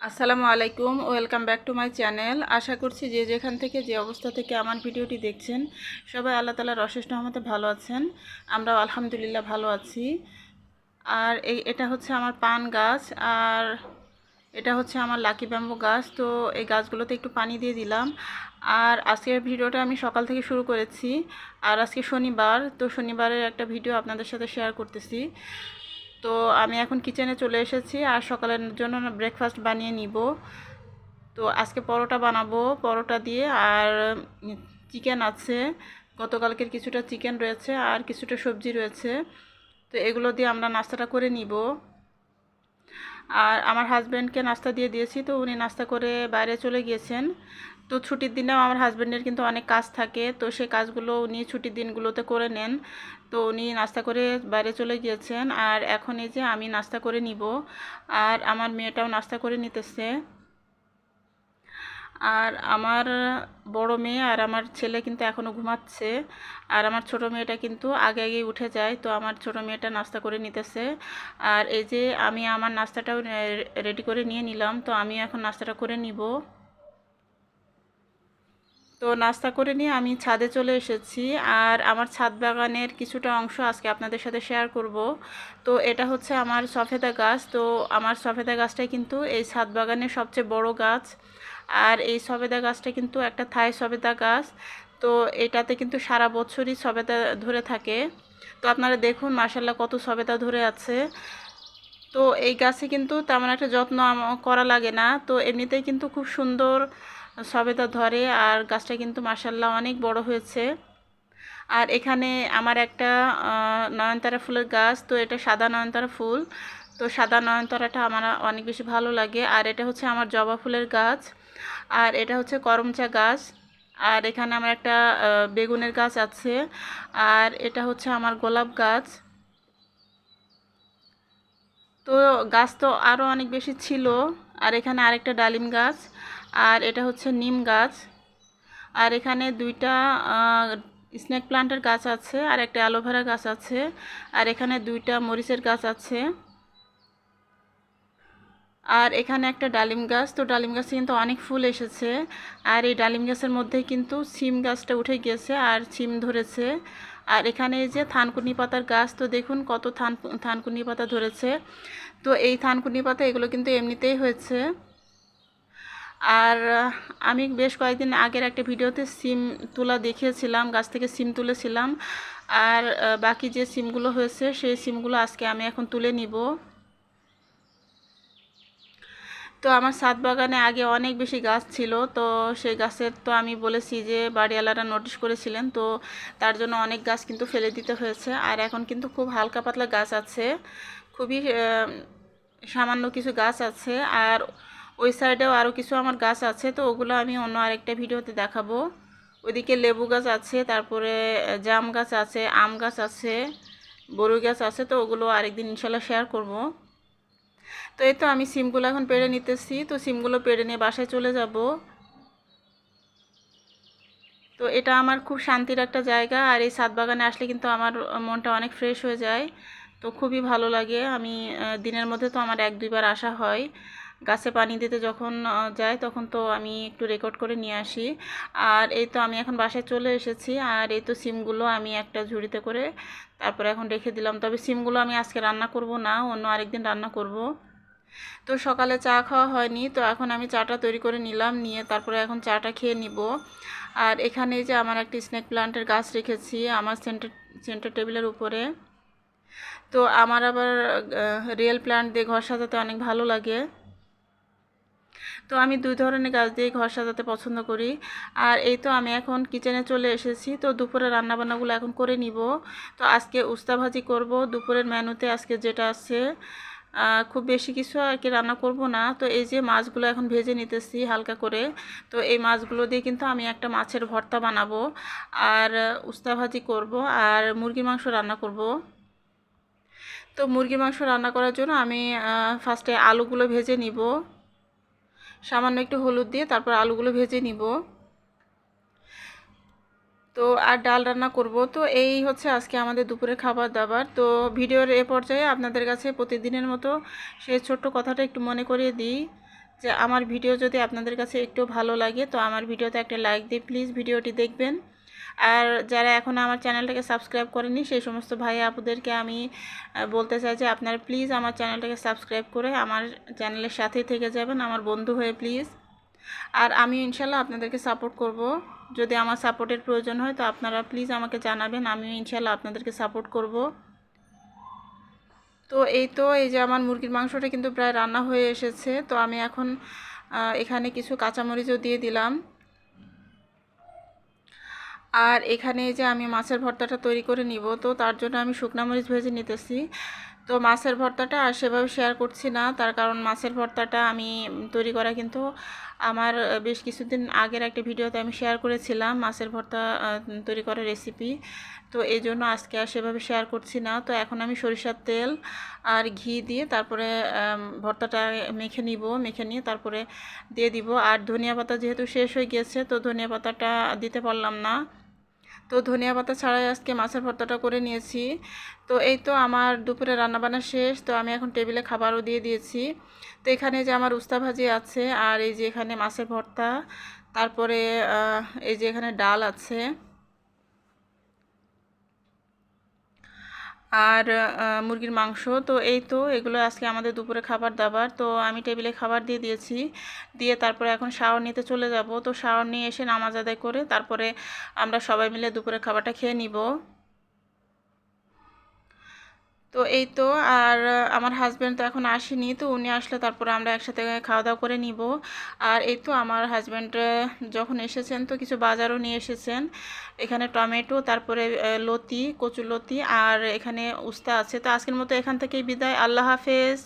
আসসালামু আলাইকুম, welcome back to my channel. আশা করছি যে যেখান থেকে যে অবস্থা থেকে আমার ভিডিওটি দেখছেন সবাই আল্লাহ তাআলার অশেষ রহমতে ভালো আছেন। আমরাও আলহামদুলিল্লাহ ভালো আছি। আর এটা হচ্ছে আমার পান গাছ, আর এটা হচ্ছে আমার লাকি ব্যাম্বু গাছ। তো এই গাছগুলোতে একটু পানি দিয়ে দিলাম। আর আজকের ভিডিওটা আমি সকাল থেকে শুরু করেছি, আর আজকে শনিবার, তো শনিবারের একটা ভিডিও আপনাদের সাথে শেয়ার করতেছি। তো আমি এখন কিচেনে চলে এসেছি আর সকালের জন্য ব্রেকফাস্ট বানিয়ে নিব। তো আজকে পরোটা বানাবো, পরোটা দিয়ে আর চিকেন আছে, গতকালকের কিছুটা চিকেন রয়েছে আর কিছুটা সবজি রয়েছে। তো এগুলো দিয়ে আমরা নাস্তাটা করে নিব। আর আমার হাজব্যান্ডকে নাস্তা দিয়ে দিয়েছি, তো উনি নাস্তা করে বাইরে চলে গিয়েছেন। তো ছুটির দিনেও আমার হাজব্যান্ডের কিন্তু অনেক কাজ থাকে, তো সেই কাজগুলো উনি ছুটির দিনগুলোতে করে নেন। তো উনি নাস্তা করে বাইরে চলে গিয়েছেন, আর এখন এই যে আমি নাস্তা করে নিব, আর আমার মেয়েটাও নাস্তা করে নিতেছে। আর আমার বড় মেয়ে আর আমার ছেলে কিন্তু এখনও ঘুমাচ্ছে, আর আমার ছোট মেয়েটা কিন্তু আগে আগেই উঠে যায়। তো আমার ছোট মেয়েটা নাস্তা করে নিতেছে। আর এই যে আমি আমার নাস্তাটাও রেডি করে নিয়ে নিলাম, তো আমি এখন নাস্তাটা করে নিব। তো নাস্তা করে নিয়ে আমি ছাদে চলে এসেছি, আর আমার ছাদ বাগানের কিছুটা অংশ আজকে আপনাদের সাথে শেয়ার করব। তো এটা হচ্ছে আমার সফেদা গাছ। তো আমার সফেদা গাছটাই কিন্তু এই ছাদ বাগানের সবচেয়ে বড় গাছ। আর এই সবেদা গাছটা কিন্তু একটা থাই সবেদা গাছ। তো এটাতে কিন্তু সারা বছরই সবেদা ধরে থাকে। তো আপনারা দেখুন মাশাআল্লাহ কত সবেদা ধরে আছে। তো এই গাছে কিন্তু তেমন একটা যত্ন করা লাগে না, তো এমনিতেই কিন্তু খুব সুন্দর সবেদা ধরে, আর গাছটা কিন্তু মাশাআল্লাহ অনেক বড় হয়েছে। আর এখানে আমার একটা নয়নতারা ফুলের গাছ, তো এটা সাদা নয়নতারা ফুল। তো সাদা নয়নতারাটা আমার অনেক বেশি ভালো লাগে। আর এটা হচ্ছে আমার জবা ফুলের গাছ, আর এটা হচ্ছে করমচা গাছ। আর এখানে আমার একটা বেগুনের গাছ আছে, আর এটা হচ্ছে আমার গোলাপ গাছ। তো গাছ তো আরও অনেক বেশি ছিল। আর এখানে আরেকটা ডালিম গাছ, আর এটা হচ্ছে নিম গাছ। আর এখানে দুইটা স্নেক প্লান্টের গাছ আছে, আর একটা অ্যালোভেরা গাছ আছে। আর এখানে দুইটা মরিচের গাছ আছে। আর এখানে একটা ডালিম গাছ। তো ডালিম গাছে কিন্তু অনেক ফুল এসেছে। আর এই ডালিম গাছের মধ্যে কিন্তু সিম গাছটা উঠে গিয়েছে আর সিম ধরেছে। আর এখানে এই যে থানকুনি পাতার গাছ, তো দেখুন কত থানকুনি পাতা ধরেছে। তো এই থানকুনি পাতা এগুলো কিন্তু এমনিতেই হয়েছে। আর আমি বেশ কয়েকদিন আগের একটা ভিডিওতে সিম তোলা দেখিয়েছিলাম, গাছ থেকে সিম তুলেছিলাম। আর বাকি যে সিমগুলো হয়েছে সেই সিমগুলো আজকে আমি এখন তুলে নিব। তো আমার ছাদ বাগানে আগে অনেক বেশি গাছ ছিল, তো সেই গাছের তো আমি বলেছি যে বাড়িওয়ালারা নোটিশ করেছিলেন, তো তার জন্য অনেক গাছ কিন্তু ফেলে দিতে হয়েছে। আর এখন কিন্তু খুব হালকা পাতলা গাছ আছে, খুবই সামান্য কিছু গাছ আছে। আর ওই সাইডেও আরও কিছু আমার গাছ আছে, তো ওগুলো আমি অন্য আরেকটা ভিডিওতে দেখাবো। ওইদিকে লেবু গাছ আছে, তারপরে জাম গাছ আছে, আম গাছ আছে, বড়ই গাছ আছে। তো ওগুলো আরেকদিন ইনশাল্লাহ শেয়ার করব। তো এই তো আমি সিমগুলো এখন পেড়ে নিতেছি, তো সিমগুলো পেড়ে নিয়ে বাসায় চলে যাব। তো এটা আমার খুব শান্তির একটা জায়গা, আর এই ছাদ বাগানে আসলে কিন্তু আমার মনটা অনেক ফ্রেশ হয়ে যায়। তো খুবই ভালো লাগে। আমি দিনের মধ্যে তো আমার 1-2 বার আসা হয়। গাছে পানি দিতে যখন যাই তখন তো আমি একটু রেকর্ড করে নিয়ে আসি। আর এই তো আমি এখন বাসায় চলে এসেছি, আর এই তো সিমগুলো আমি একটা ঝুড়িতে করে তারপরে এখন রেখে দিলাম। তবে সিমগুলো আমি আজকে রান্না করব না, অন্য আরেকদিন রান্না করব। তো সকালে চা খাওয়া হয়নি, তো এখন আমি চাটা তৈরি করে নিলাম, নিয়ে তারপরে এখন চাটা খেয়ে নিব। আর এখানে যে আমার একটি স্নেক প্লান্টের গাছ রেখেছি আমার সেন্টার টেবিলের উপরে। তো আমার আবার রিয়েল প্লান্ট দিয়ে ঘর সাজাতে অনেক ভালো লাগে। তো আমি 2 ধরনের গাছ দিয়ে ঘর সাজাতে পছন্দ করি। আর এই তো আমি এখন কিচেনে চলে এসেছি, তো দুপুরে রান্নাবান্নাগুলো এখন করে নিব। তো আজকে উস্তা ভাজি করব দুপুরের মেনুতে, আজকে যেটা আছে। খুব বেশি কিছু আর কি রান্না করব না। তো এই যে মাছগুলো এখন ভেজে নিতেছি হালকা করে। তো এই মাছগুলো দিয়ে কিন্তু আমি একটা মাছের ভর্তা বানাবো, আর উস্তা ভাজি করব, আর মুরগির মাংস রান্না করব। তো মুরগির মাংস রান্না করার জন্য আমি ফার্স্টে আলুগুলো ভেজে নিব, সামান্য একটু হলুদ দিয়ে তারপর আলুগুলো ভেজে নিব। তো আর ডাল রান্না করব। তো এই হচ্ছে আজকে আমাদের দুপুরে খাবার দাবার। তো ভিডিওর এ পর্যায়ে আপনাদের কাছে প্রতিদিনের মতো সেই ছোট্ট কথাটা একটু মনে করিয়ে দিই যে আমার ভিডিও যদি আপনাদের কাছে একটু ভালো লাগে তো আমার ভিডিওতে একটা লাইক দিয়ে প্লিজ ভিডিওটি দেখবেন। আর যারা এখন আমার চ্যানেলটাকে সাবস্ক্রাইব করেনি সেই সমস্ত ভাই আপুদেরকে আমি বলতে চাই যে আপনারা প্লিজ আমার চ্যানেলটাকে সাবস্ক্রাইব করে আমার চ্যানেলের সাথেই থেকে যাবেন, আমার বন্ধু হয়ে প্লিজ। আর আমি ইনশাল্লাহ আপনাদেরকে সাপোর্ট করব। যদি আমার সাপোর্টের প্রয়োজন হয় তো আপনারা প্লিজ আমাকে জানাবেন, আমিও ইনশাল্লাহ আপনাদেরকে সাপোর্ট করব। তো এই যে আমার মুরগির মাংসটা কিন্তু প্রায় রান্না হয়ে এসেছে। তো আমি এখন এখানে কিছু কাঁচামরিচও দিয়ে দিলাম। আর এখানে যে আমি মাছের ভর্তাটা তৈরি করে নিব, তো তার জন্য আমি শুকনা মরিচ ভেজে নিতেছি। তো মাছের ভর্তাটা আর সেভাবে শেয়ার করছি না, তার কারণ মাছের ভর্তাটা আমি তৈরি করা কিন্তু আমার বেশ কিছুদিন আগের একটা ভিডিওতে আমি শেয়ার করেছিলাম মাছের ভর্তা তৈরি করার রেসিপি। তো এই জন্য আজকে আর সেভাবে শেয়ার করছি না। তো এখন আমি সরিষার তেল আর ঘি দিয়ে তারপরে ভর্তাটা মেখে নিব, মেখে নিয়ে তারপরে দিয়ে দিব। আর ধনিয়া পাতা যেহেতু শেষ হয়ে গিয়েছে তো ধনিয়া পাতাটা দিতে পারলাম না, তো ধনিয়া পাতা ছাড়াই আজকে মাছের ভর্তাটা করে নিয়েছি। তো এই তো আমার দুপুরে রান্নাবান্না শেষ। তো আমি এখন টেবিলে খাবারও দিয়ে দিয়েছি। তো এখানে যে আমার উস্তা ভাজি আছে, আর এই যে এখানে মাছের ভর্তা, তারপরে এই যে এখানে ডাল আছে, আর মুরগির মাংস। তো এই তো এগুলো আজকে আমাদের দুপুরে খাবার দাবার। তো আমি টেবিলে খাবার দিয়ে দিয়েছি, দিয়ে তারপরে এখন শাওয়ার নিতে চলে যাব। তো শাওয়ার নিয়ে এসে নামাজ আদায় করে তারপরে আমরা সবাই মিলে দুপুরে খাবারটা খেয়ে নিব। তো এই তো আর আমার হাজব্যান্ড তো এখন আসেনি, তো উনি আসলে তারপরে আমরা একসাথে খাওয়া দাওয়া করে নিব। আর এই তো আমার হাজব্যান্ড যখন এসেছেন তো কিছু বাজারও নিয়ে এসেছেন। এখানে টমেটো, তারপরে লতি, কচুর লতি, আর এখানে উস্তা আছে। তো আজকের মতো এখান থেকেই বিদায়, আল্লাহ হাফেজ।